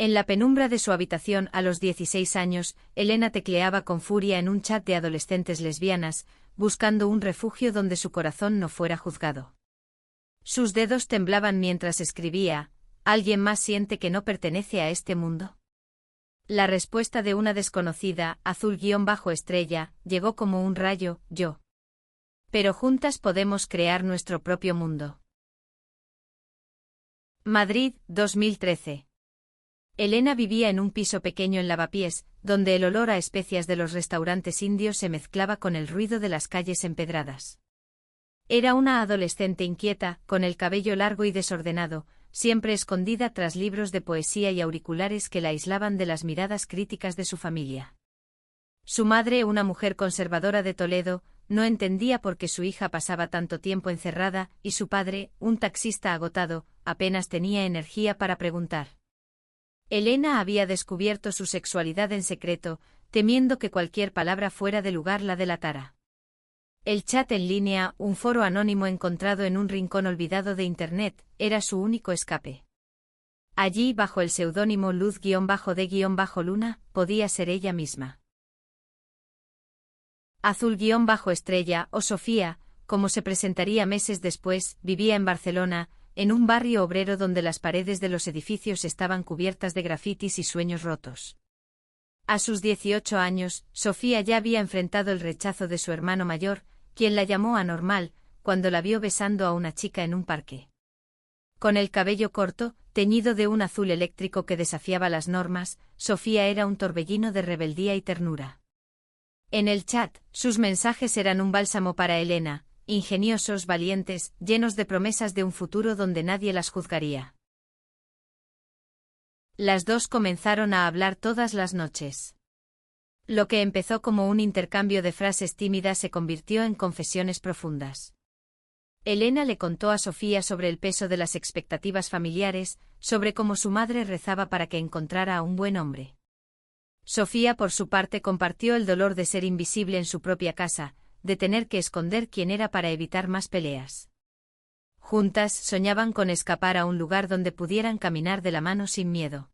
En la penumbra de su habitación a los 16 años, Elena tecleaba con furia en un chat de adolescentes lesbianas, buscando un refugio donde su corazón no fuera juzgado. Sus dedos temblaban mientras escribía: ¿alguien más siente que no pertenece a este mundo? La respuesta de una desconocida, azul-estrella, llegó como un rayo: yo. Pero juntas podemos crear nuestro propio mundo. Madrid, 2013. Elena vivía en un piso pequeño en Lavapiés, donde el olor a especias de los restaurantes indios se mezclaba con el ruido de las calles empedradas. Era una adolescente inquieta, con el cabello largo y desordenado, siempre escondida tras libros de poesía y auriculares que la aislaban de las miradas críticas de su familia. Su madre, una mujer conservadora de Toledo, no entendía por qué su hija pasaba tanto tiempo encerrada, y su padre, un taxista agotado, apenas tenía energía para preguntar. Elena había descubierto su sexualidad en secreto, temiendo que cualquier palabra fuera de lugar la delatara. El chat en línea, un foro anónimo encontrado en un rincón olvidado de Internet, era su único escape. Allí, bajo el seudónimo Luz-de-Luna, podía ser ella misma. Azul-estrella, o Sofía, como se presentaría meses después, vivía en Barcelona, en un barrio obrero donde las paredes de los edificios estaban cubiertas de grafitis y sueños rotos. A sus 18 años, Sofía ya había enfrentado el rechazo de su hermano mayor, quien la llamó anormal, cuando la vio besando a una chica en un parque. Con el cabello corto, teñido de un azul eléctrico que desafiaba las normas, Sofía era un torbellino de rebeldía y ternura. En el chat, sus mensajes eran un bálsamo para Elena, ingeniosos, valientes, llenos de promesas de un futuro donde nadie las juzgaría. Las dos comenzaron a hablar todas las noches. Lo que empezó como un intercambio de frases tímidas se convirtió en confesiones profundas. Elena le contó a Sofía sobre el peso de las expectativas familiares, sobre cómo su madre rezaba para que encontrara a un buen hombre. Sofía, por su parte, compartió el dolor de ser invisible en su propia casa, de tener que esconder quién era para evitar más peleas. Juntas soñaban con escapar a un lugar donde pudieran caminar de la mano sin miedo.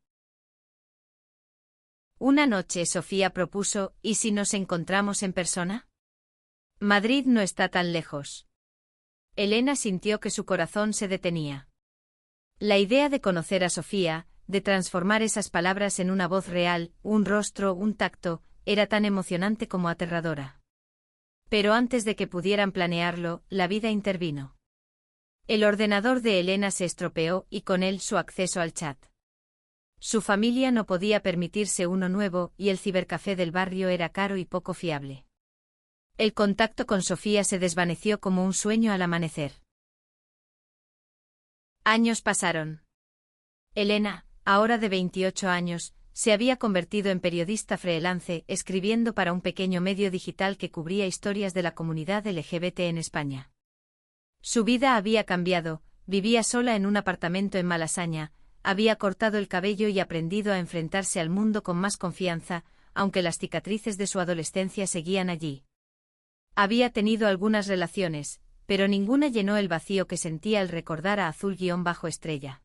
Una noche Sofía propuso: ¿y si nos encontramos en persona? Madrid no está tan lejos. Elena sintió que su corazón se detenía. La idea de conocer a Sofía, de transformar esas palabras en una voz real, un rostro, un tacto, era tan emocionante como aterradora. Pero antes de que pudieran planearlo, la vida intervino. El ordenador de Elena se estropeó y con él su acceso al chat. Su familia no podía permitirse uno nuevo y el cibercafé del barrio era caro y poco fiable. El contacto con Sofía se desvaneció como un sueño al amanecer. Años pasaron. Elena, ahora de 28 años, se había convertido en periodista freelance, escribiendo para un pequeño medio digital que cubría historias de la comunidad LGBT en España. Su vida había cambiado, vivía sola en un apartamento en Malasaña, había cortado el cabello y aprendido a enfrentarse al mundo con más confianza, aunque las cicatrices de su adolescencia seguían allí. Había tenido algunas relaciones, pero ninguna llenó el vacío que sentía al recordar a Azul-estrella.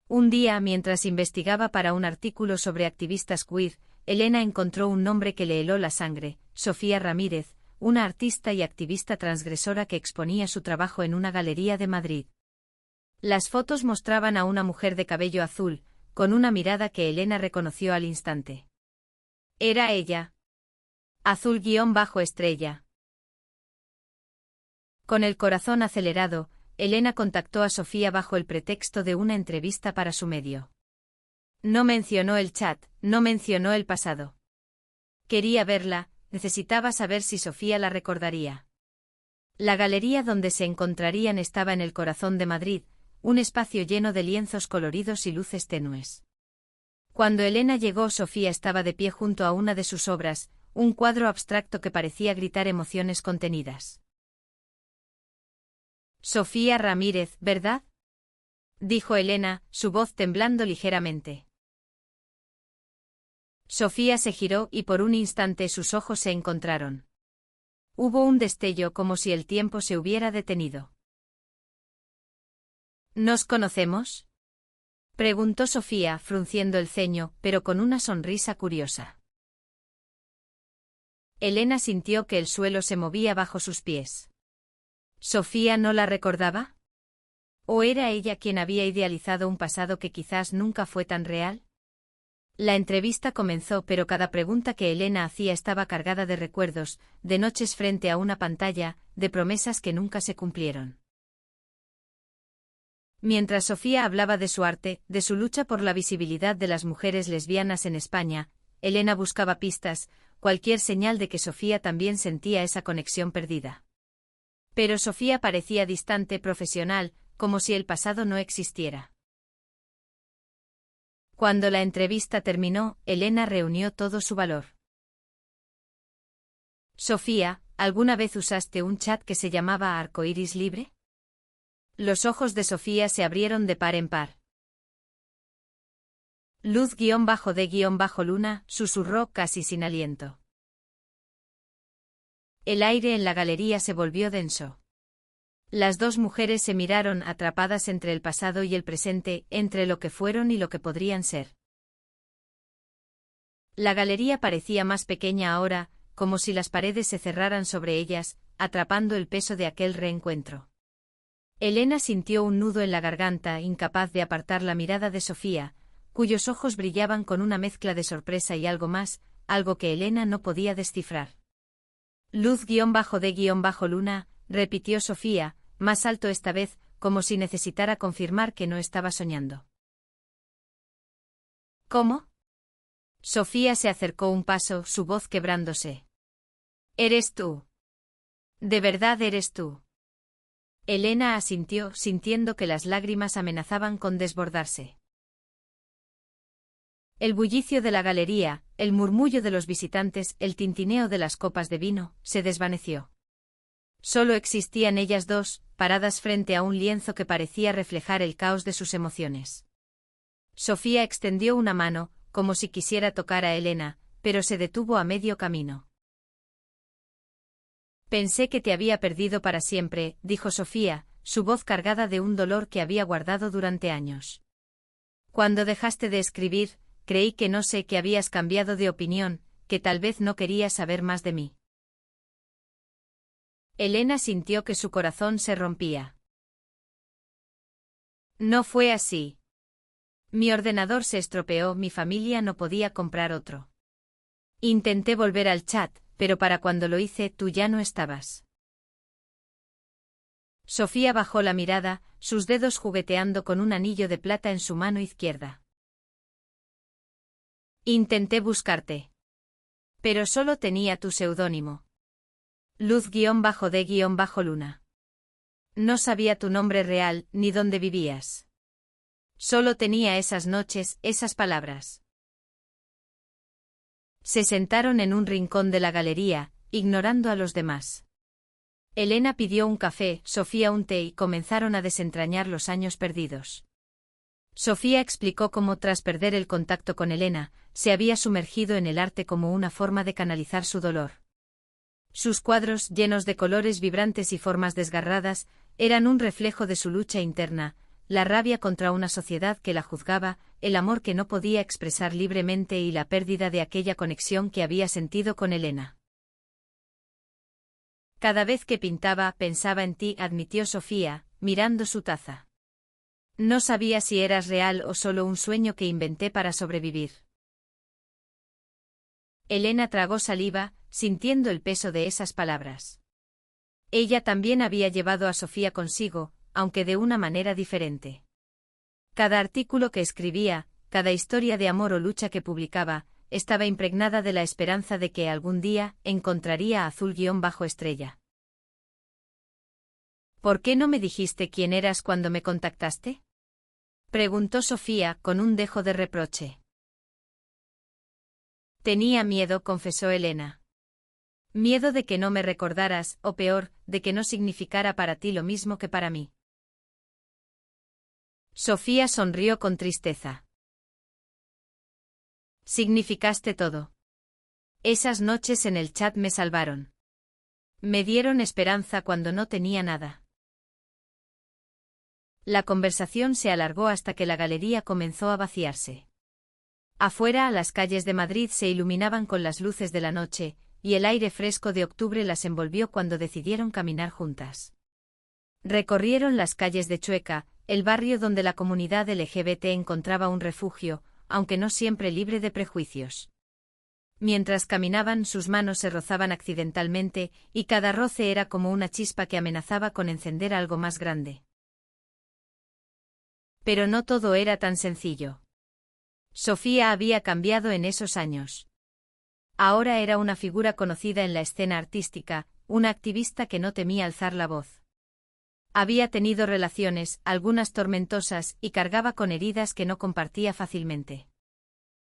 Un día, mientras investigaba para un artículo sobre activistas queer, Elena encontró un nombre que le heló la sangre: Sofía Ramírez, una artista y activista transgresora que exponía su trabajo en una galería de Madrid. Las fotos mostraban a una mujer de cabello azul, con una mirada que Elena reconoció al instante. Era ella. Azul-estrella. Con el corazón acelerado, Elena contactó a Sofía bajo el pretexto de una entrevista para su medio. No mencionó el chat, no mencionó el pasado. Quería verla, necesitaba saber si Sofía la recordaría. La galería donde se encontrarían estaba en el corazón de Madrid, un espacio lleno de lienzos coloridos y luces tenues. Cuando Elena llegó, Sofía estaba de pie junto a una de sus obras, un cuadro abstracto que parecía gritar emociones contenidas. Sofía Ramírez, ¿verdad?, dijo Elena, su voz temblando ligeramente. Sofía se giró y por un instante sus ojos se encontraron. Hubo un destello como si el tiempo se hubiera detenido. ¿Nos conocemos? Preguntó Sofía, frunciendo el ceño, pero con una sonrisa curiosa. Elena sintió que el suelo se movía bajo sus pies. ¿Sofía no la recordaba? ¿O era ella quien había idealizado un pasado que quizás nunca fue tan real? La entrevista comenzó, pero cada pregunta que Elena hacía estaba cargada de recuerdos, de noches frente a una pantalla, de promesas que nunca se cumplieron. Mientras Sofía hablaba de su arte, de su lucha por la visibilidad de las mujeres lesbianas en España, Elena buscaba pistas, cualquier señal de que Sofía también sentía esa conexión perdida. Pero Sofía parecía distante, profesional, como si el pasado no existiera. Cuando la entrevista terminó, Elena reunió todo su valor. Sofía, ¿alguna vez usaste un chat que se llamaba Arcoiris Libre? Los ojos de Sofía se abrieron de par en par. Luz-de-luna, susurró casi sin aliento. El aire en la galería se volvió denso. Las dos mujeres se miraron, atrapadas entre el pasado y el presente, entre lo que fueron y lo que podrían ser. La galería parecía más pequeña ahora, como si las paredes se cerraran sobre ellas, atrapando el peso de aquel reencuentro. Elena sintió un nudo en la garganta, incapaz de apartar la mirada de Sofía, cuyos ojos brillaban con una mezcla de sorpresa y algo más, algo que Elena no podía descifrar. Luz-de-luna, repitió Sofía, más alto esta vez, como si necesitara confirmar que no estaba soñando. ¿Cómo? Sofía se acercó un paso, su voz quebrándose. ¿Eres tú? ¿De verdad eres tú? Elena asintió, sintiendo que las lágrimas amenazaban con desbordarse. El bullicio de la galería, el murmullo de los visitantes, el tintineo de las copas de vino, se desvaneció. Solo existían ellas dos, paradas frente a un lienzo que parecía reflejar el caos de sus emociones. Sofía extendió una mano, como si quisiera tocar a Elena, pero se detuvo a medio camino. Pensé que te había perdido para siempre, dijo Sofía, su voz cargada de un dolor que había guardado durante años. Cuando dejaste de escribir, creí que no sé, que habías cambiado de opinión, que tal vez no querías saber más de mí. Elena sintió que su corazón se rompía. No fue así. Mi ordenador se estropeó, mi familia no podía comprar otro. Intenté volver al chat, pero para cuando lo hice tú ya no estabas. Sofía bajó la mirada, sus dedos jugueteando con un anillo de plata en su mano izquierda. Intenté buscarte. Pero solo tenía tu seudónimo. Luz-de-luna. No sabía tu nombre real, ni dónde vivías. Solo tenía esas noches, esas palabras. Se sentaron en un rincón de la galería, ignorando a los demás. Elena pidió un café, Sofía un té y comenzaron a desentrañar los años perdidos. Sofía explicó cómo, tras perder el contacto con Elena, se había sumergido en el arte como una forma de canalizar su dolor. Sus cuadros, llenos de colores vibrantes y formas desgarradas, eran un reflejo de su lucha interna, la rabia contra una sociedad que la juzgaba, el amor que no podía expresar libremente y la pérdida de aquella conexión que había sentido con Elena. Cada vez que pintaba, pensaba en ti, admitió Sofía, mirando su taza. No sabía si eras real o solo un sueño que inventé para sobrevivir. Elena tragó saliva, sintiendo el peso de esas palabras. Ella también había llevado a Sofía consigo, aunque de una manera diferente. Cada artículo que escribía, cada historia de amor o lucha que publicaba, estaba impregnada de la esperanza de que algún día encontraría a Azul-estrella. ¿Por qué no me dijiste quién eras cuando me contactaste? Preguntó Sofía con un dejo de reproche. Tenía miedo, confesó Elena. Miedo de que no me recordaras, o peor, de que no significara para ti lo mismo que para mí. Sofía sonrió con tristeza. Significaste todo. Esas noches en el chat me salvaron. Me dieron esperanza cuando no tenía nada. La conversación se alargó hasta que la galería comenzó a vaciarse. Afuera, las calles de Madrid se iluminaban con las luces de la noche, y el aire fresco de octubre las envolvió cuando decidieron caminar juntas. Recorrieron las calles de Chueca, el barrio donde la comunidad LGBT encontraba un refugio, aunque no siempre libre de prejuicios. Mientras caminaban, sus manos se rozaban accidentalmente, y cada roce era como una chispa que amenazaba con encender algo más grande. Pero no todo era tan sencillo. Sofía había cambiado en esos años. Ahora era una figura conocida en la escena artística, una activista que no temía alzar la voz. Había tenido relaciones, algunas tormentosas, y cargaba con heridas que no compartía fácilmente.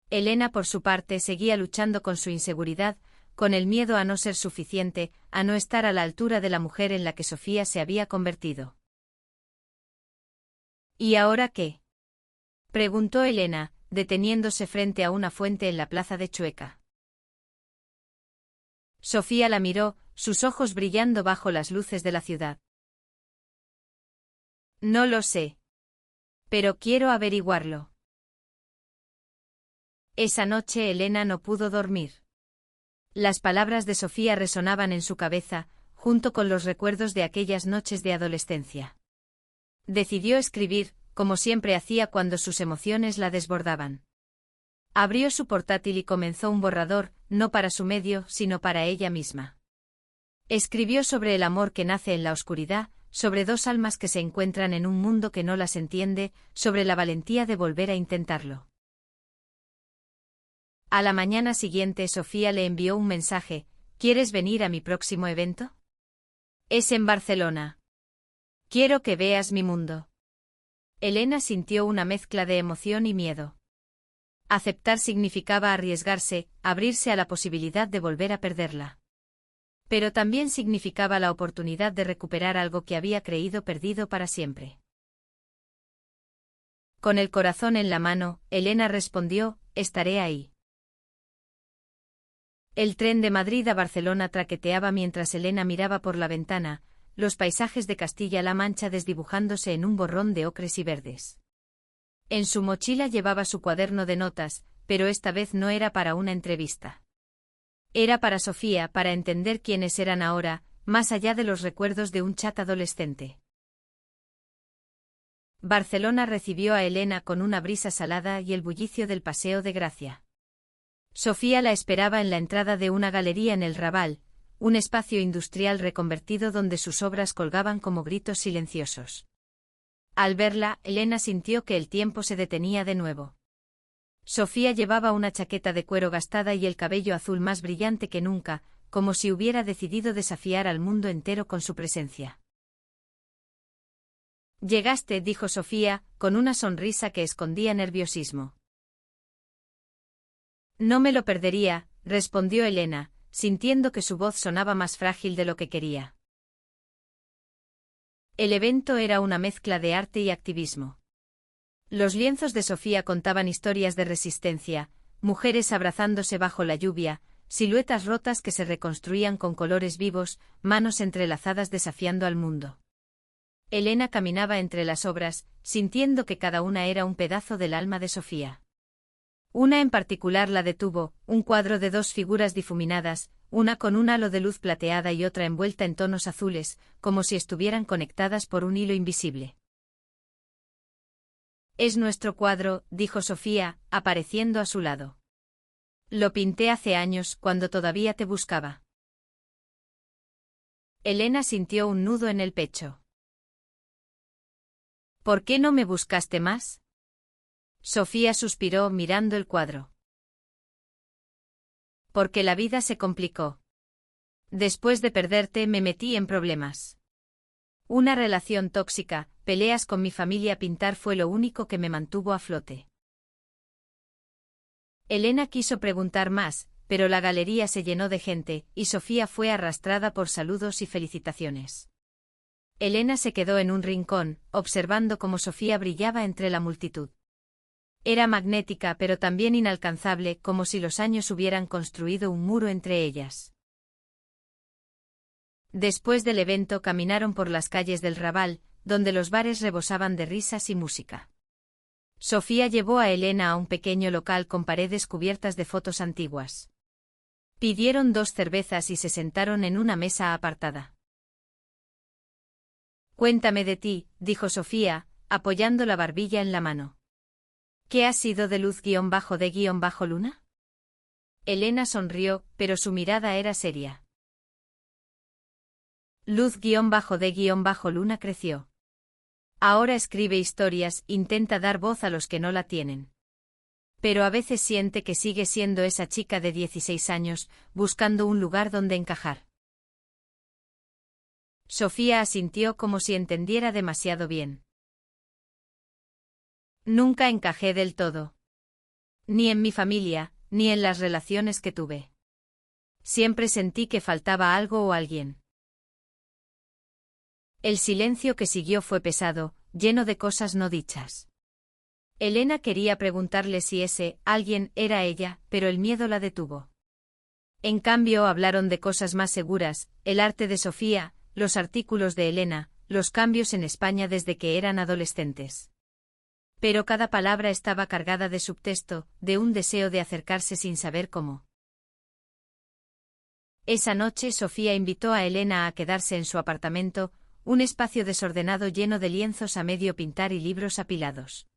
Elena, por su parte, seguía luchando con su inseguridad, con el miedo a no ser suficiente, a no estar a la altura de la mujer en la que Sofía se había convertido. ¿Y ahora qué? Preguntó Elena, deteniéndose frente a una fuente en la plaza de Chueca. Sofía la miró, sus ojos brillando bajo las luces de la ciudad. No lo sé. Pero quiero averiguarlo. Esa noche Elena no pudo dormir. Las palabras de Sofía resonaban en su cabeza, junto con los recuerdos de aquellas noches de adolescencia. Decidió escribir, como siempre hacía cuando sus emociones la desbordaban. Abrió su portátil y comenzó un borrador, no para su medio, sino para ella misma. Escribió sobre el amor que nace en la oscuridad, sobre dos almas que se encuentran en un mundo que no las entiende, sobre la valentía de volver a intentarlo. A la mañana siguiente Sofía le envió un mensaje: ¿quieres venir a mi próximo evento? Es en Barcelona. Quiero que veas mi mundo. Elena sintió una mezcla de emoción y miedo. Aceptar significaba arriesgarse, abrirse a la posibilidad de volver a perderla. Pero también significaba la oportunidad de recuperar algo que había creído perdido para siempre. Con el corazón en la mano, Elena respondió: estaré ahí. El tren de Madrid a Barcelona traqueteaba mientras Elena miraba por la ventana, los paisajes de Castilla-La Mancha desdibujándose en un borrón de ocres y verdes. En su mochila llevaba su cuaderno de notas, pero esta vez no era para una entrevista. Era para Sofía, para entender quiénes eran ahora, más allá de los recuerdos de un chat adolescente. Barcelona recibió a Elena con una brisa salada y el bullicio del Paseo de Gracia. Sofía la esperaba en la entrada de una galería en el Raval, un espacio industrial reconvertido donde sus obras colgaban como gritos silenciosos. Al verla, Elena sintió que el tiempo se detenía de nuevo. Sofía llevaba una chaqueta de cuero gastada y el cabello azul más brillante que nunca, como si hubiera decidido desafiar al mundo entero con su presencia. «Llegaste», dijo Sofía, con una sonrisa que escondía nerviosismo. «No me lo perdería», respondió Elena, sintiendo que su voz sonaba más frágil de lo que quería. El evento era una mezcla de arte y activismo. Los lienzos de Sofía contaban historias de resistencia, mujeres abrazándose bajo la lluvia, siluetas rotas que se reconstruían con colores vivos, manos entrelazadas desafiando al mundo. Elena caminaba entre las obras, sintiendo que cada una era un pedazo del alma de Sofía. Una en particular la detuvo, un cuadro de dos figuras difuminadas, una con un halo de luz plateada y otra envuelta en tonos azules, como si estuvieran conectadas por un hilo invisible. «Es nuestro cuadro», dijo Sofía, apareciendo a su lado. «Lo pinté hace años, cuando todavía te buscaba». Elena sintió un nudo en el pecho. «¿Por qué no me buscaste más?» Sofía suspiró mirando el cuadro. «Porque la vida se complicó. Después de perderte me metí en problemas. Una relación tóxica, peleas con mi familia, pintar fue lo único que me mantuvo a flote». Elena quiso preguntar más, pero la galería se llenó de gente, y Sofía fue arrastrada por saludos y felicitaciones. Elena se quedó en un rincón, observando cómo Sofía brillaba entre la multitud. Era magnética pero también inalcanzable, como si los años hubieran construido un muro entre ellas. Después del evento caminaron por las calles del Raval, donde los bares rebosaban de risas y música. Sofía llevó a Elena a un pequeño local con paredes cubiertas de fotos antiguas. Pidieron 2 cervezas y se sentaron en una mesa apartada. «Cuéntame de ti», dijo Sofía, apoyando la barbilla en la mano. «¿Qué ha sido de Luz-de-Luna?» Elena sonrió, pero su mirada era seria. Luz-de-Luna creció. Ahora escribe historias, intenta dar voz a los que no la tienen. Pero a veces siente que sigue siendo esa chica de 16 años, buscando un lugar donde encajar. Sofía asintió como si entendiera demasiado bien. Nunca encajé del todo. Ni en mi familia, ni en las relaciones que tuve. Siempre sentí que faltaba algo o alguien. El silencio que siguió fue pesado, lleno de cosas no dichas. Elena quería preguntarle si ese alguien era ella, pero el miedo la detuvo. En cambio hablaron de cosas más seguras, el arte de Sofía, los artículos de Elena, los cambios en España desde que eran adolescentes. Pero cada palabra estaba cargada de subtexto, de un deseo de acercarse sin saber cómo. Esa noche Sofía invitó a Elena a quedarse en su apartamento, un espacio desordenado lleno de lienzos a medio pintar y libros apilados.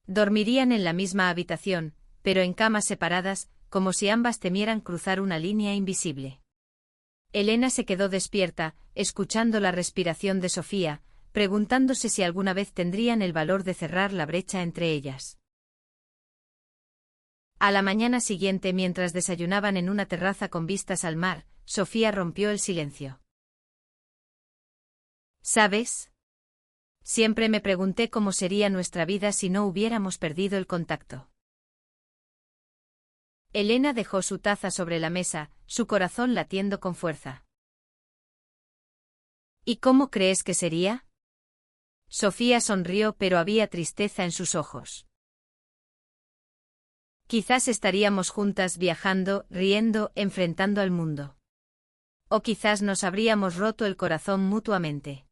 Dormirían en la misma habitación, pero en camas separadas, como si ambas temieran cruzar una línea invisible. Elena se quedó despierta, escuchando la respiración de Sofía, preguntándose si alguna vez tendrían el valor de cerrar la brecha entre ellas. A la mañana siguiente, mientras desayunaban en una terraza con vistas al mar, Sofía rompió el silencio. ¿Sabes? Siempre me pregunté cómo sería nuestra vida si no hubiéramos perdido el contacto. Elena dejó su taza sobre la mesa, su corazón latiendo con fuerza. ¿Y cómo crees que sería? Sofía sonrió, pero había tristeza en sus ojos. Quizás estaríamos juntas viajando, riendo, enfrentando al mundo. O quizás nos habríamos roto el corazón mutuamente.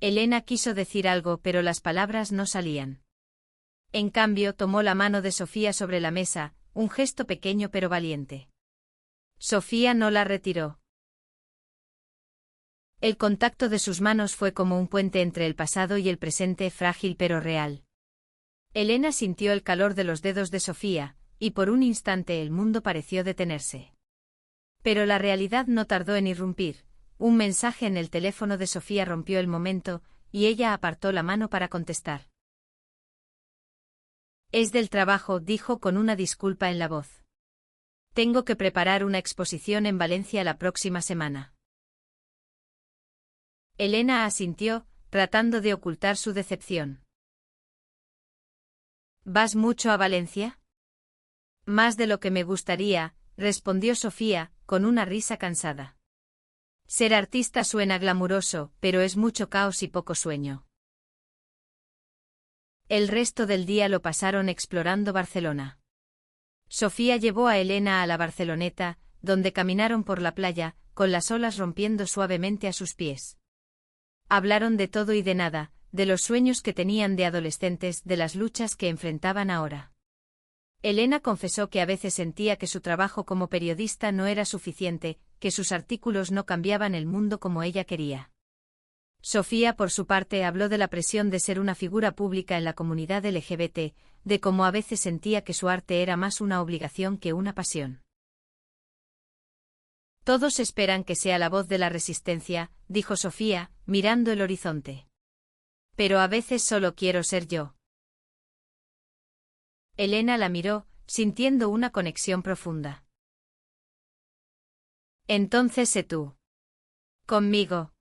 Elena quiso decir algo, pero las palabras no salían. En cambio, tomó la mano de Sofía sobre la mesa, un gesto pequeño pero valiente. Sofía no la retiró. El contacto de sus manos fue como un puente entre el pasado y el presente, frágil pero real. Elena sintió el calor de los dedos de Sofía, y por un instante el mundo pareció detenerse. Pero la realidad no tardó en irrumpir. Un mensaje en el teléfono de Sofía rompió el momento, y ella apartó la mano para contestar. «Es del trabajo», dijo con una disculpa en la voz. «Tengo que preparar una exposición en Valencia la próxima semana». Elena asintió, tratando de ocultar su decepción. «¿Vas mucho a Valencia?» «Más de lo que me gustaría», respondió Sofía, con una risa cansada. «Ser artista suena glamuroso, pero es mucho caos y poco sueño». El resto del día lo pasaron explorando Barcelona. Sofía llevó a Elena a la Barceloneta, donde caminaron por la playa, con las olas rompiendo suavemente a sus pies. Hablaron de todo y de nada, de los sueños que tenían de adolescentes, de las luchas que enfrentaban ahora. Elena confesó que a veces sentía que su trabajo como periodista no era suficiente, que sus artículos no cambiaban el mundo como ella quería. Sofía, por su parte, habló de la presión de ser una figura pública en la comunidad LGBT, de cómo a veces sentía que su arte era más una obligación que una pasión. «Todos esperan que sea la voz de la resistencia», dijo Sofía, mirando el horizonte. «Pero a veces solo quiero ser yo». Elena la miró, sintiendo una conexión profunda. «Entonces sé tú. Conmigo».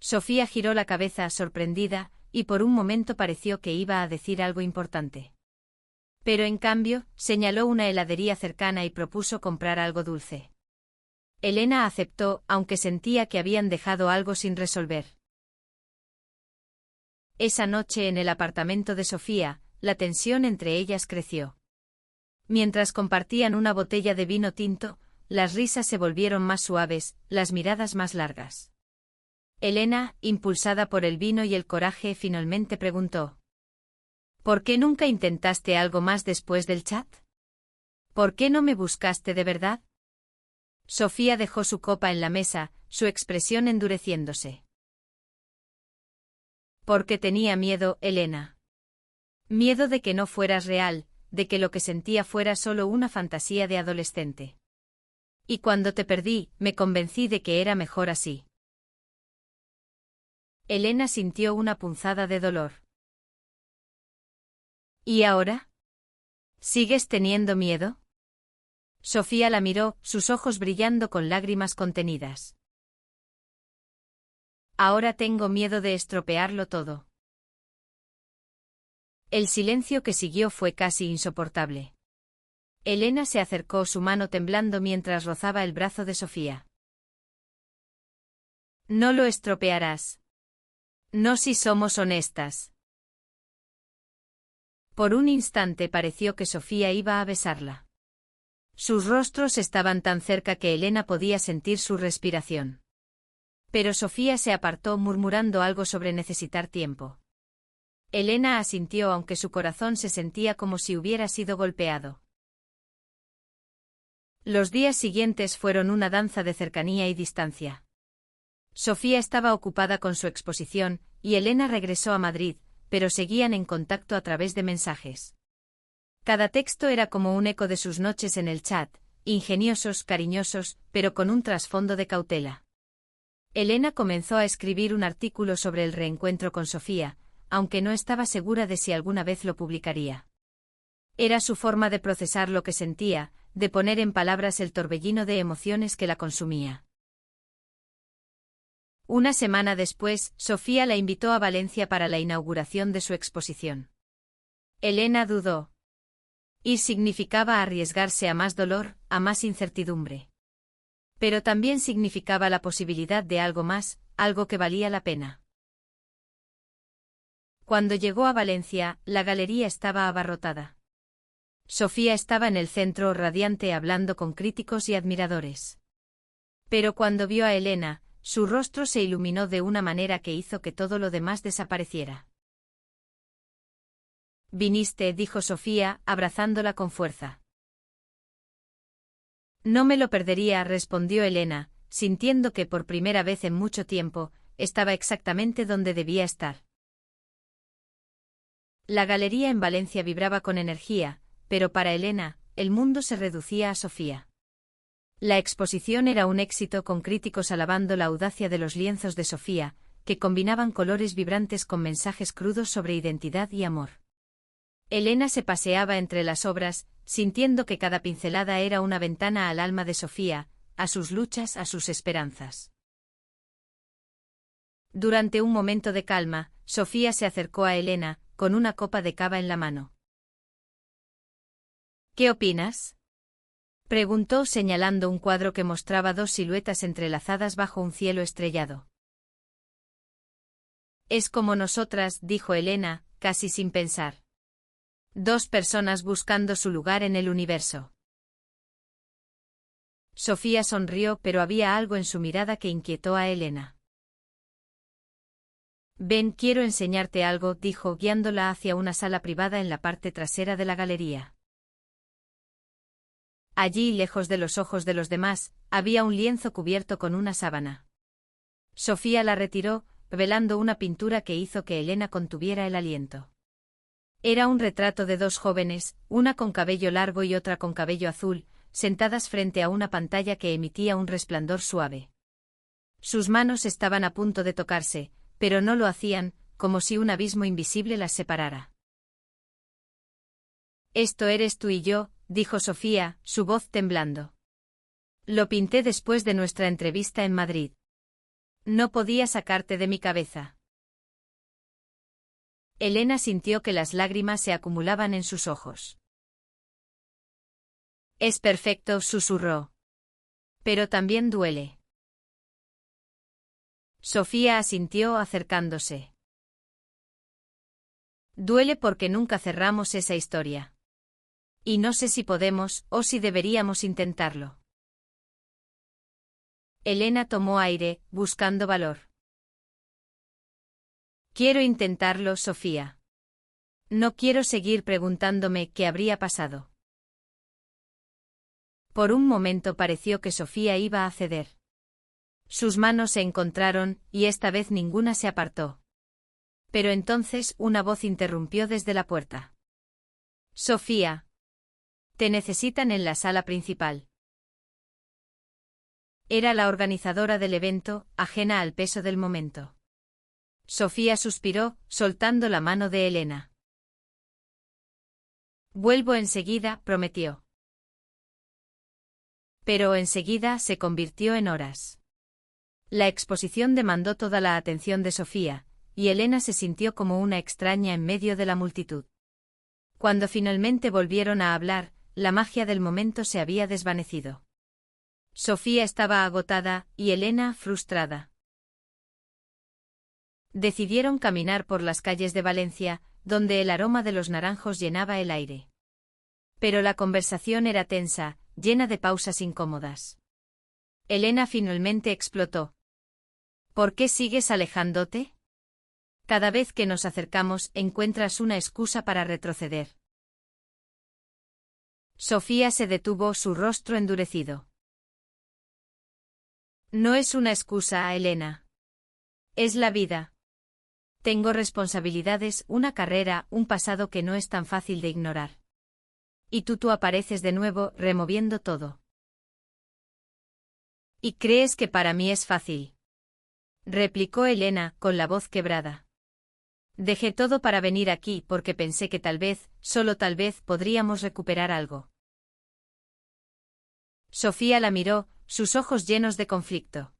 Sofía giró la cabeza sorprendida, y por un momento pareció que iba a decir algo importante. Pero en cambio, señaló una heladería cercana y propuso comprar algo dulce. Elena aceptó, aunque sentía que habían dejado algo sin resolver. Esa noche en el apartamento de Sofía, la tensión entre ellas creció. Mientras compartían una botella de vino tinto, las risas se volvieron más suaves, las miradas más largas. Elena, impulsada por el vino y el coraje, finalmente preguntó. ¿Por qué nunca intentaste algo más después del chat? ¿Por qué no me buscaste de verdad? Sofía dejó su copa en la mesa, su expresión endureciéndose. Porque tenía miedo, Elena. Miedo de que no fueras real, de que lo que sentía fuera solo una fantasía de adolescente. Y cuando te perdí, me convencí de que era mejor así. Elena sintió una punzada de dolor. ¿Y ahora? ¿Sigues teniendo miedo? Sofía la miró, sus ojos brillando con lágrimas contenidas. Ahora tengo miedo de estropearlo todo. El silencio que siguió fue casi insoportable. Elena se acercó, su mano temblando mientras rozaba el brazo de Sofía. No lo estropearás. No si somos honestas. Por un instante pareció que Sofía iba a besarla. Sus rostros estaban tan cerca que Elena podía sentir su respiración. Pero Sofía se apartó murmurando algo sobre necesitar tiempo. Elena asintió aunque su corazón se sentía como si hubiera sido golpeado. Los días siguientes fueron una danza de cercanía y distancia. Sofía estaba ocupada con su exposición, y Elena regresó a Madrid, pero seguían en contacto a través de mensajes. Cada texto era como un eco de sus noches en el chat, ingeniosos, cariñosos, pero con un trasfondo de cautela. Elena comenzó a escribir un artículo sobre el reencuentro con Sofía, aunque no estaba segura de si alguna vez lo publicaría. Era su forma de procesar lo que sentía, de poner en palabras el torbellino de emociones que la consumía. Una semana después, Sofía la invitó a Valencia para la inauguración de su exposición. Elena dudó. Ir significaba arriesgarse a más dolor, a más incertidumbre. Pero también significaba la posibilidad de algo más, algo que valía la pena. Cuando llegó a Valencia, la galería estaba abarrotada. Sofía estaba en el centro radiante hablando con críticos y admiradores. Pero cuando vio a Elena, su rostro se iluminó de una manera que hizo que todo lo demás desapareciera. «Viniste», dijo Sofía, abrazándola con fuerza. «No me lo perdería», respondió Elena, sintiendo que por primera vez en mucho tiempo, estaba exactamente donde debía estar. La galería en Valencia vibraba con energía, pero para Elena, el mundo se reducía a Sofía. La exposición era un éxito, con críticos alabando la audacia de los lienzos de Sofía, que combinaban colores vibrantes con mensajes crudos sobre identidad y amor. Elena se paseaba entre las obras, sintiendo que cada pincelada era una ventana al alma de Sofía, a sus luchas, a sus esperanzas. Durante un momento de calma, Sofía se acercó a Elena, con una copa de cava en la mano. «¿Qué opinas?», preguntó señalando un cuadro que mostraba dos siluetas entrelazadas bajo un cielo estrellado. «Es como nosotras», dijo Elena, casi sin pensar. «Dos personas buscando su lugar en el universo». Sofía sonrió, pero había algo en su mirada que inquietó a Elena. «Ven, quiero enseñarte algo», dijo, guiándola hacia una sala privada en la parte trasera de la galería. Allí, lejos de los ojos de los demás, había un lienzo cubierto con una sábana. Sofía la retiró, revelando una pintura que hizo que Elena contuviera el aliento. Era un retrato de dos jóvenes, una con cabello largo y otra con cabello azul, sentadas frente a una pantalla que emitía un resplandor suave. Sus manos estaban a punto de tocarse, pero no lo hacían, como si un abismo invisible las separara. «Esto eres tú y yo», dijo Sofía, su voz temblando. «Lo pinté después de nuestra entrevista en Madrid. No podía sacarte de mi cabeza». Elena sintió que las lágrimas se acumulaban en sus ojos. «Es perfecto», susurró. «Pero también duele». Sofía asintió acercándose. «Duele porque nunca cerramos esa historia. Y no sé si podemos, o si deberíamos intentarlo». Elena tomó aire, buscando valor. Quiero intentarlo, Sofía. No quiero seguir preguntándome qué habría pasado. Por un momento pareció que Sofía iba a ceder. Sus manos se encontraron, y esta vez ninguna se apartó. Pero entonces una voz interrumpió desde la puerta. Sofía. Te necesitan en la sala principal. Era la organizadora del evento, ajena al peso del momento. Sofía suspiró, soltando la mano de Elena. Vuelvo enseguida, prometió. Pero enseguida se convirtió en horas. La exposición demandó toda la atención de Sofía, y Elena se sintió como una extraña en medio de la multitud. Cuando finalmente volvieron a hablar, la magia del momento se había desvanecido. Sofía estaba agotada, y Elena frustrada. Decidieron caminar por las calles de Valencia, donde el aroma de los naranjos llenaba el aire. Pero la conversación era tensa, llena de pausas incómodas. Elena finalmente explotó. ¿Por qué sigues alejándote? Cada vez que nos acercamos encuentras una excusa para retroceder. Sofía se detuvo, su rostro endurecido. No es una excusa, Elena. Es la vida. Tengo responsabilidades, una carrera, un pasado que no es tan fácil de ignorar. Y tú apareces de nuevo, removiendo todo. ¿Y crees que para mí es fácil? Replicó Elena, con la voz quebrada. Dejé todo para venir aquí porque pensé que tal vez, solo tal vez, podríamos recuperar algo. Sofía la miró, sus ojos llenos de conflicto.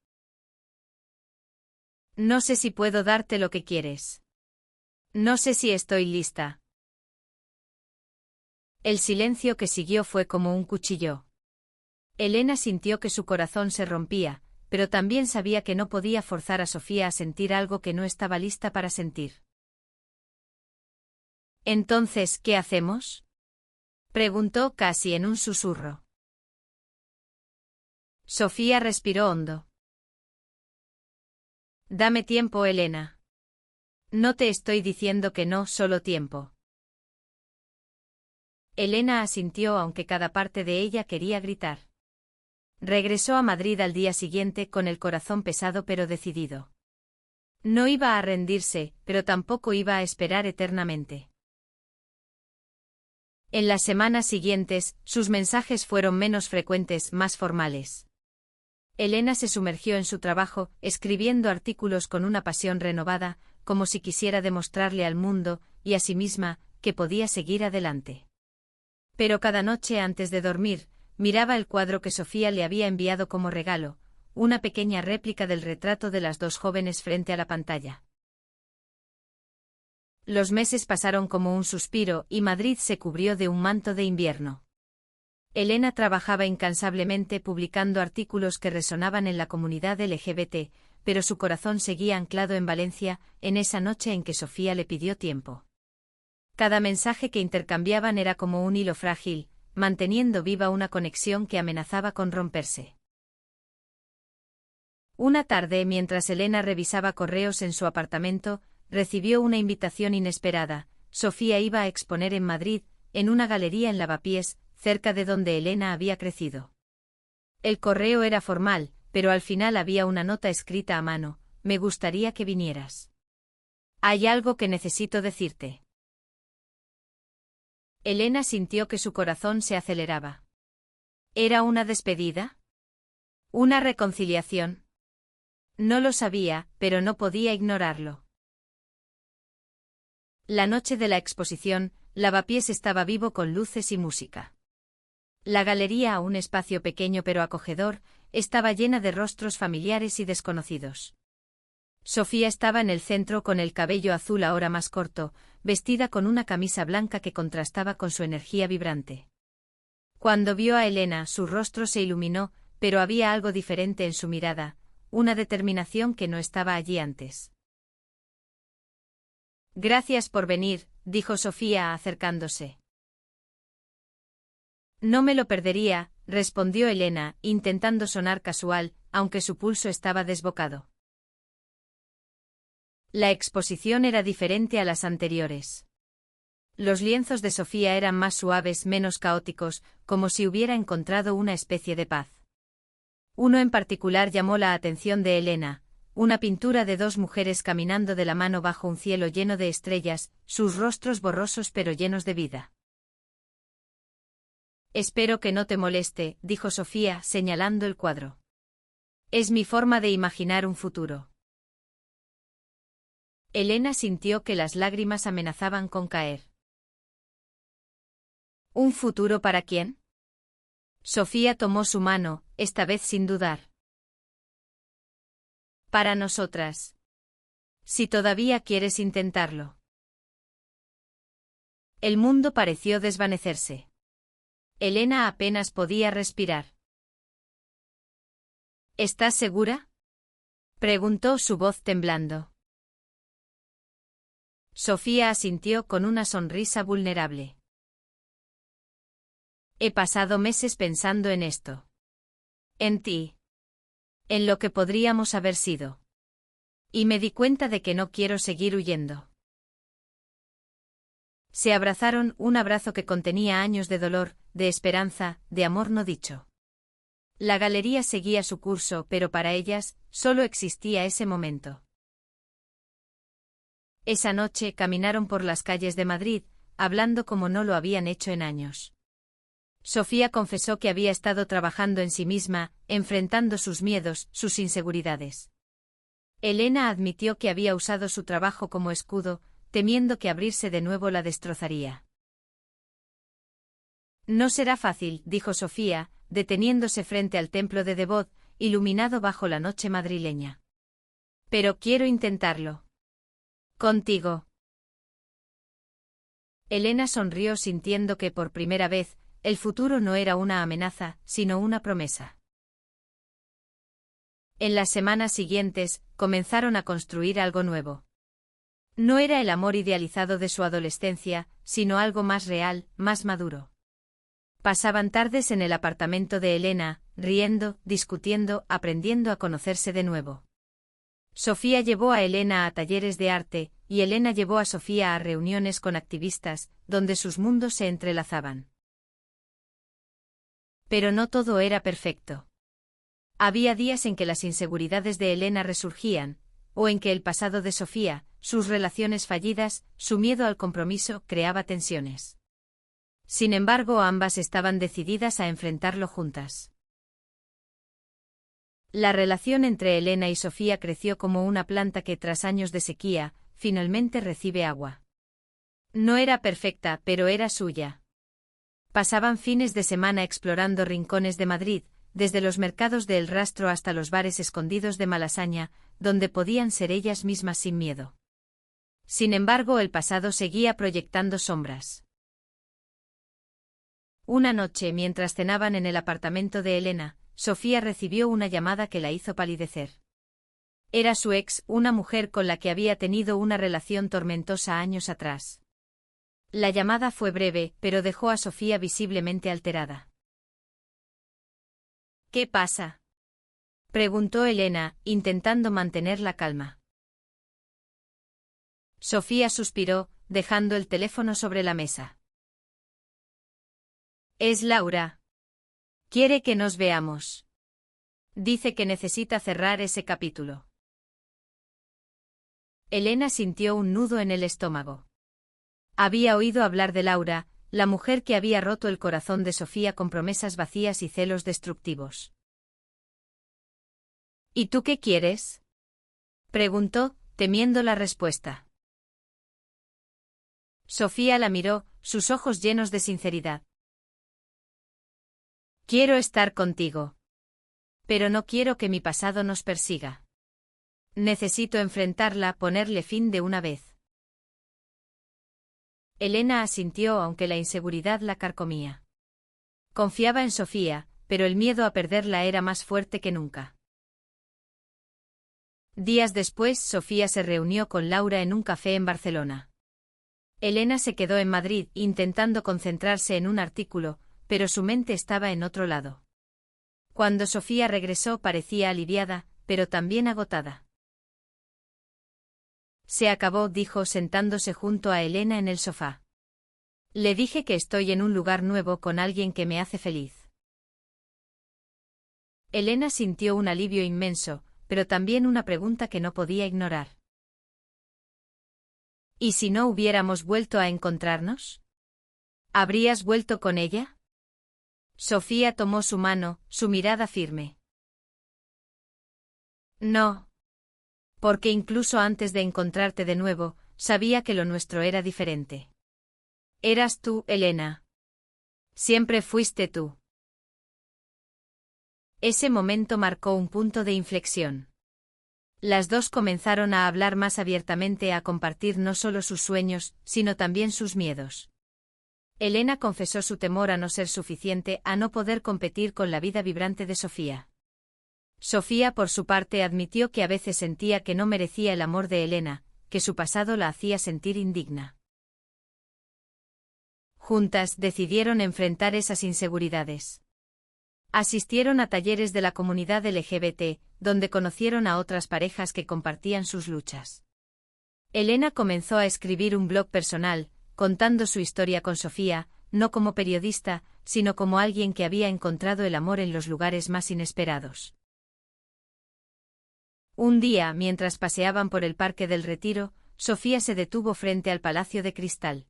No sé si puedo darte lo que quieres. No sé si estoy lista. El silencio que siguió fue como un cuchillo. Elena sintió que su corazón se rompía, pero también sabía que no podía forzar a Sofía a sentir algo que no estaba lista para sentir. ¿Entonces, qué hacemos? Preguntó casi en un susurro. Sofía respiró hondo. Dame tiempo, Elena. No te estoy diciendo que no, solo tiempo. Elena asintió aunque cada parte de ella quería gritar. Regresó a Madrid al día siguiente con el corazón pesado pero decidido. No iba a rendirse, pero tampoco iba a esperar eternamente. En las semanas siguientes, sus mensajes fueron menos frecuentes, más formales. Elena se sumergió en su trabajo, escribiendo artículos con una pasión renovada, como si quisiera demostrarle al mundo, y a sí misma, que podía seguir adelante. Pero cada noche antes de dormir, miraba el cuadro que Sofía le había enviado como regalo, una pequeña réplica del retrato de las dos jóvenes frente a la pantalla. Los meses pasaron como un suspiro y Madrid se cubrió de un manto de invierno. Elena trabajaba incansablemente publicando artículos que resonaban en la comunidad LGBT, pero su corazón seguía anclado en Valencia, en esa noche en que Sofía le pidió tiempo. Cada mensaje que intercambiaban era como un hilo frágil, manteniendo viva una conexión que amenazaba con romperse. Una tarde, mientras Elena revisaba correos en su apartamento, recibió una invitación inesperada. Sofía iba a exponer en Madrid, en una galería en Lavapiés, cerca de donde Elena había crecido. El correo era formal, pero al final había una nota escrita a mano: me gustaría que vinieras. Hay algo que necesito decirte. Elena sintió que su corazón se aceleraba. ¿Era una despedida? ¿Una reconciliación? No lo sabía, pero no podía ignorarlo. La noche de la exposición, Lavapiés estaba vivo con luces y música. La galería, un espacio pequeño pero acogedor, estaba llena de rostros familiares y desconocidos. Sofía estaba en el centro con el cabello azul ahora más corto, vestida con una camisa blanca que contrastaba con su energía vibrante. Cuando vio a Elena, su rostro se iluminó, pero había algo diferente en su mirada, una determinación que no estaba allí antes. Gracias por venir, dijo Sofía acercándose. No me lo perdería, respondió Elena, intentando sonar casual, aunque su pulso estaba desbocado. La exposición era diferente a las anteriores. Los lienzos de Sofía eran más suaves, menos caóticos, como si hubiera encontrado una especie de paz. Uno en particular llamó la atención de Elena, una pintura de dos mujeres caminando de la mano bajo un cielo lleno de estrellas, sus rostros borrosos pero llenos de vida. Espero que no te moleste, dijo Sofía, señalando el cuadro. Es mi forma de imaginar un futuro. Elena sintió que las lágrimas amenazaban con caer. ¿Un futuro para quién? Sofía tomó su mano, esta vez sin dudar. Para nosotras. Si todavía quieres intentarlo. El mundo pareció desvanecerse. Elena apenas podía respirar. ¿Estás segura? Preguntó su voz temblando. Sofía asintió con una sonrisa vulnerable. He pasado meses pensando en esto. En ti. En lo que podríamos haber sido. Y me di cuenta de que no quiero seguir huyendo. Se abrazaron, un abrazo que contenía años de dolor, de esperanza, de amor no dicho. La galería seguía su curso, pero para ellas, solo existía ese momento. Esa noche caminaron por las calles de Madrid, hablando como no lo habían hecho en años. Sofía confesó que había estado trabajando en sí misma, enfrentando sus miedos, sus inseguridades. Elena admitió que había usado su trabajo como escudo, temiendo que abrirse de nuevo la destrozaría. No será fácil, dijo Sofía, deteniéndose frente al templo de Devot, iluminado bajo la noche madrileña. Pero quiero intentarlo. Contigo. Elena sonrió sintiendo que por primera vez, el futuro no era una amenaza, sino una promesa. En las semanas siguientes, comenzaron a construir algo nuevo. No era el amor idealizado de su adolescencia, sino algo más real, más maduro. Pasaban tardes en el apartamento de Elena, riendo, discutiendo, aprendiendo a conocerse de nuevo. Sofía llevó a Elena a talleres de arte, y Elena llevó a Sofía a reuniones con activistas, donde sus mundos se entrelazaban. Pero no todo era perfecto. Había días en que las inseguridades de Elena resurgían, o en que el pasado de Sofía, sus relaciones fallidas, su miedo al compromiso, creaba tensiones. Sin embargo, ambas estaban decididas a enfrentarlo juntas. La relación entre Elena y Sofía creció como una planta que, tras años de sequía, finalmente recibe agua. No era perfecta, pero era suya. Pasaban fines de semana explorando rincones de Madrid, desde los mercados de El Rastro hasta los bares escondidos de Malasaña, donde podían ser ellas mismas sin miedo. Sin embargo, el pasado seguía proyectando sombras. Una noche, mientras cenaban en el apartamento de Elena, Sofía recibió una llamada que la hizo palidecer. Era su ex, una mujer con la que había tenido una relación tormentosa años atrás. La llamada fue breve, pero dejó a Sofía visiblemente alterada. ¿Qué pasa?, preguntó Elena, intentando mantener la calma. Sofía suspiró, dejando el teléfono sobre la mesa. Es Laura. Quiere que nos veamos. Dice que necesita cerrar ese capítulo. Elena sintió un nudo en el estómago. Había oído hablar de Laura, la mujer que había roto el corazón de Sofía con promesas vacías y celos destructivos. ¿Y tú qué quieres?, preguntó, temiendo la respuesta. Sofía la miró, sus ojos llenos de sinceridad. Quiero estar contigo. Pero no quiero que mi pasado nos persiga. Necesito enfrentarla, ponerle fin de una vez. Elena asintió aunque la inseguridad la carcomía. Confiaba en Sofía, pero el miedo a perderla era más fuerte que nunca. Días después, Sofía se reunió con Laura en un café en Barcelona. Elena se quedó en Madrid, intentando concentrarse en un artículo, pero su mente estaba en otro lado. Cuando Sofía regresó parecía aliviada, pero también agotada. Se acabó, dijo sentándose junto a Elena en el sofá. Le dije que estoy en un lugar nuevo con alguien que me hace feliz. Elena sintió un alivio inmenso, pero también una pregunta que no podía ignorar. ¿Y si no hubiéramos vuelto a encontrarnos? ¿Habrías vuelto con ella? Sofía tomó su mano, su mirada firme. No. Porque incluso antes de encontrarte de nuevo, sabía que lo nuestro era diferente. Eras tú, Elena. Siempre fuiste tú. Ese momento marcó un punto de inflexión. Las dos comenzaron a hablar más abiertamente, a compartir no solo sus sueños, sino también sus miedos. Elena confesó su temor a no ser suficiente, a no poder competir con la vida vibrante de Sofía. Sofía, por su parte, admitió que a veces sentía que no merecía el amor de Elena, que su pasado la hacía sentir indigna. Juntas decidieron enfrentar esas inseguridades. Asistieron a talleres de la comunidad LGBT, donde conocieron a otras parejas que compartían sus luchas. Elena comenzó a escribir un blog personal, contando su historia con Sofía, no como periodista, sino como alguien que había encontrado el amor en los lugares más inesperados. Un día, mientras paseaban por el Parque del Retiro, Sofía se detuvo frente al Palacio de Cristal.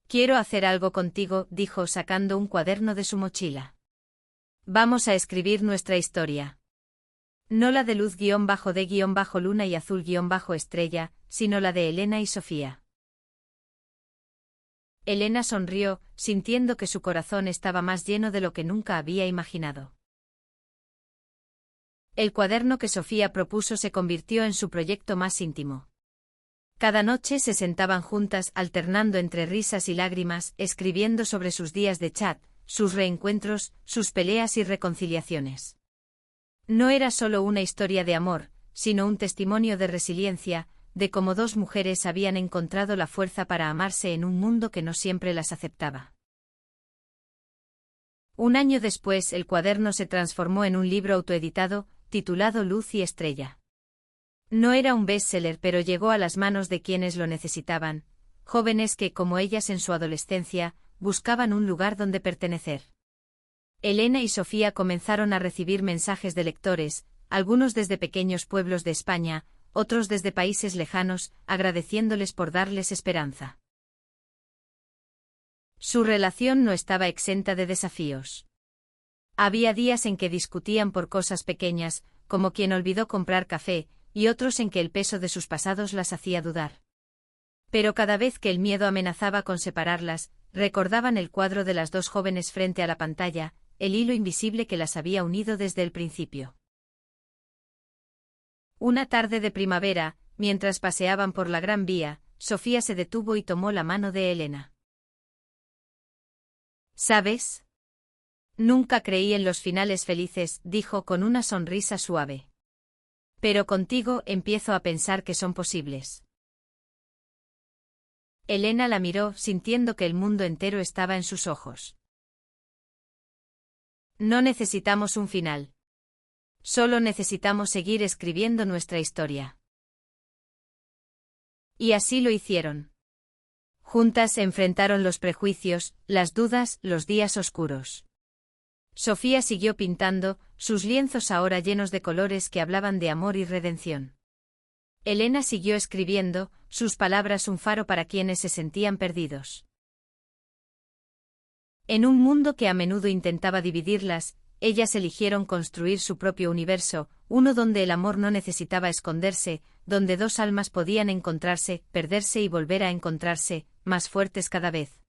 Quiero hacer algo contigo, dijo sacando un cuaderno de su mochila. Vamos a escribir nuestra historia. No la de luz-de-luna y azul-estrella, sino la de Elena y Sofía. Elena sonrió, sintiendo que su corazón estaba más lleno de lo que nunca había imaginado. El cuaderno que Sofía propuso se convirtió en su proyecto más íntimo. Cada noche se sentaban juntas, alternando entre risas y lágrimas, escribiendo sobre sus días de chat, sus reencuentros, sus peleas y reconciliaciones. No era solo una historia de amor, sino un testimonio de resiliencia, de cómo dos mujeres habían encontrado la fuerza para amarse en un mundo que no siempre las aceptaba. Un año después, el cuaderno se transformó en un libro autoeditado, titulado Luz y Estrella. No era un bestseller, pero llegó a las manos de quienes lo necesitaban, jóvenes que, como ellas en su adolescencia, buscaban un lugar donde pertenecer. Elena y Sofía comenzaron a recibir mensajes de lectores, algunos desde pequeños pueblos de España, otros desde países lejanos, agradeciéndoles por darles esperanza. Su relación no estaba exenta de desafíos. Había días en que discutían por cosas pequeñas, como quien olvidó comprar café, y otros en que el peso de sus pasados las hacía dudar. Pero cada vez que el miedo amenazaba con separarlas, recordaban el cuadro de las dos jóvenes frente a la pantalla, el hilo invisible que las había unido desde el principio. Una tarde de primavera, mientras paseaban por la Gran Vía, Sofía se detuvo y tomó la mano de Elena. ¿Sabes? Nunca creí en los finales felices, dijo con una sonrisa suave. Pero contigo empiezo a pensar que son posibles. Elena la miró, sintiendo que el mundo entero estaba en sus ojos. No necesitamos un final. Solo necesitamos seguir escribiendo nuestra historia. Y así lo hicieron. Juntas se enfrentaron los prejuicios, las dudas, los días oscuros. Sofía siguió pintando, sus lienzos ahora llenos de colores que hablaban de amor y redención. Elena siguió escribiendo, sus palabras un faro para quienes se sentían perdidos. En un mundo que a menudo intentaba dividirlas, ellas eligieron construir su propio universo, uno donde el amor no necesitaba esconderse, donde dos almas podían encontrarse, perderse y volver a encontrarse, más fuertes cada vez.